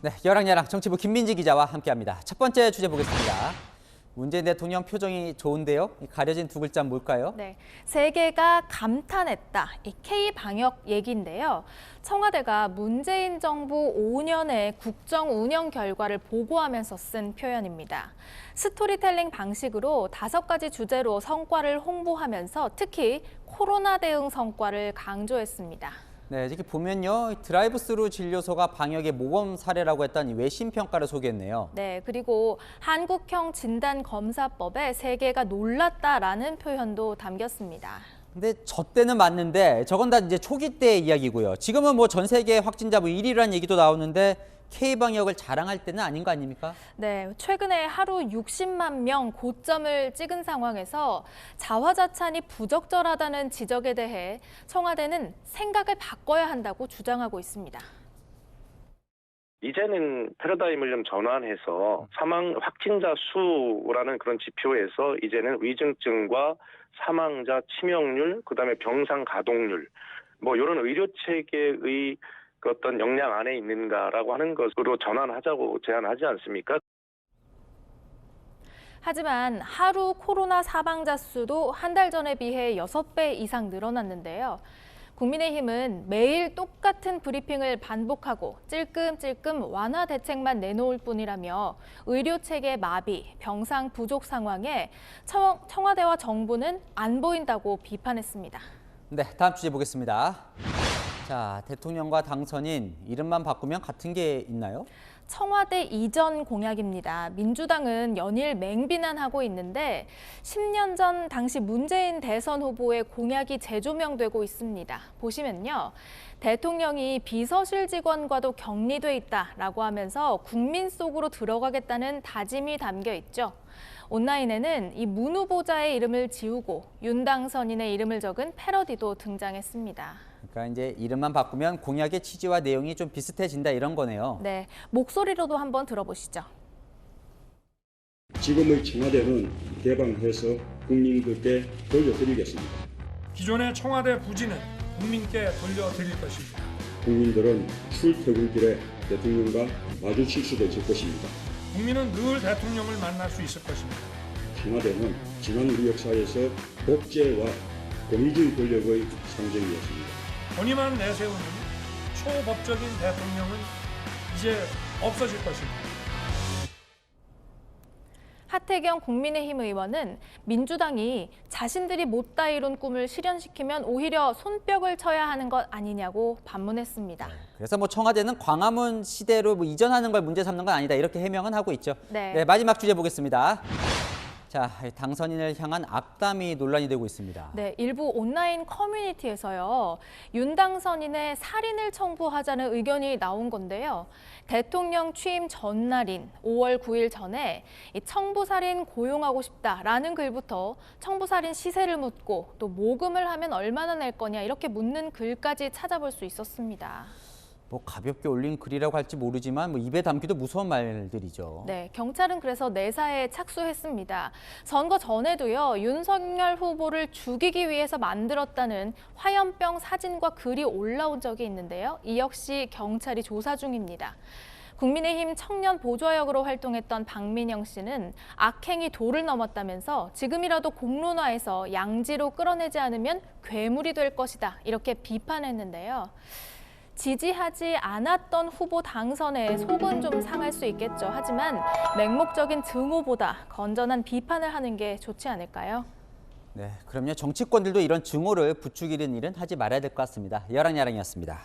네, 여랑야랑 정치부 김민지 기자와 함께합니다. 첫 번째 주제 보겠습니다. 문재인 대통령 표정이 좋은데요. 이 가려진 두 글자 뭘까요? 네, 세계가 감탄했다. 이 K-방역 얘기인데요. 청와대가 문재인 정부 5년의 국정 운영 결과를 보고하면서 쓴 표현입니다. 스토리텔링 방식으로 5가지 주제로 성과를 홍보하면서 특히 코로나 대응 성과를 강조했습니다. 네, 이렇게 보면요. 드라이브스루 진료소가 방역의 모범 사례라고 했던 이 외신 평가를 소개했네요. 네, 그리고 한국형 진단검사법에 세계가 놀랐다라는 표현도 담겼습니다. 근데 저 때는 맞는데 저건 다 이제 초기 때의 이야기고요. 지금은 뭐 전 세계 확진자 1위라는 얘기도 나오는데 K-방역을 자랑할 때는 아닌 거 아닙니까? 네, 최근에 하루 60만 명 고점을 찍은 상황에서 자화자찬이 부적절하다는 지적에 대해 청와대는 생각을 바꿔야 한다고 주장하고 있습니다. 이제는 패러다임을 좀 전환해서 사망 확진자 수라는 그런 지표에서 이제는 위중증과 사망자 치명률, 그다음에 병상 가동률, 뭐 이런 의료 체계의 그 어떤 역량 안에 있는가라고 하는 것으로 전환하자고 제안하지 않습니까? 하지만 하루 코로나 사망자 수도 한 달 전에 비해 6배 이상 늘어났는데요. 국민의힘은 매일 똑같은 브리핑을 반복하고 찔끔찔끔 완화 대책만 내놓을 뿐이라며 의료체계 마비, 병상 부족 상황에 청와대와 정부는 안 보인다고 비판했습니다. 네, 다음 주제 보겠습니다. 자, 대통령과 당선인 이름만 바꾸면 같은 게 있나요? 청와대 이전 공약입니다. 민주당은 연일 맹비난하고 있는데 10년 전 당시 문재인 대선 후보의 공약이 재조명되고 있습니다. 보시면요. 대통령이 비서실 직원과도 격리돼 있다라고 하면서 국민 속으로 들어가겠다는 다짐이 담겨 있죠. 온라인에는 이 문 후보자의 이름을 지우고 윤 당선인의 이름을 적은 패러디도 등장했습니다. 그러니까 이제 이름만 바꾸면 공약의 취지와 내용이 좀 비슷해진다 이런 거네요. 네, 목소리로도 한번 들어보시죠. 지금의 청와대는 개방해서 국민들께 돌려드리겠습니다. 기존의 청와대 부지는 국민께 돌려드릴 것입니다. 국민들은 출퇴근길에 대통령과 마주칠 수도 있을 것입니다. 국민은 늘 대통령을 만날 수 있을 것입니다. 청와대는 지난 우리 역사에서 독재와 권위주의 권력의 상징이었습니다. 권위만 내세우는 초법적인 대통령은 이제 없어질 것입니다. 하태경 국민의힘 의원은 민주당이 자신들이 못다 이룬 꿈을 실현시키면 오히려 손뼉을 쳐야 하는 것 아니냐고 반문했습니다. 그래서 뭐 청와대는 광화문 시대로 뭐 이전하는 걸 문제 삼는 건 아니다 이렇게 해명은 하고 있죠. 네. 마지막 주제 보겠습니다. 자, 당선인을 향한 악담이 논란이 되고 있습니다. 네, 일부 온라인 커뮤니티에서요. 윤 당선인의 살인을 청부하자는 의견이 나온 건데요. 대통령 취임 전날인 5월 9일 전에 이 청부살인 고용하고 싶다라는 글부터 청부살인 시세를 묻고 또 모금을 하면 얼마나 낼 거냐 이렇게 묻는 글까지 찾아볼 수 있었습니다. 뭐 가볍게 올린 글이라고 할지 모르지만 뭐 입에 담기도 무서운 말들이죠. 네, 경찰은 그래서 내사에 착수했습니다. 선거 전에도요, 윤석열 후보를 죽이기 위해서 만들었다는 화염병 사진과 글이 올라온 적이 있는데요. 이 역시 경찰이 조사 중입니다. 국민의힘 청년 보좌역으로 활동했던 박민영 씨는 악행이 도를 넘었다면서 지금이라도 공론화해서 양지로 끌어내지 않으면 괴물이 될 것이다. 이렇게 비판했는데요. 지지하지 않았던 후보 당선에 속은 좀 상할 수 있겠죠. 하지만 맹목적인 증오보다 건전한 비판을 하는 게 좋지 않을까요? 네, 그럼요. 정치권들도 이런 증오를 부추기는 일은 하지 말아야 될 것 같습니다. 여랑야랑이었습니다.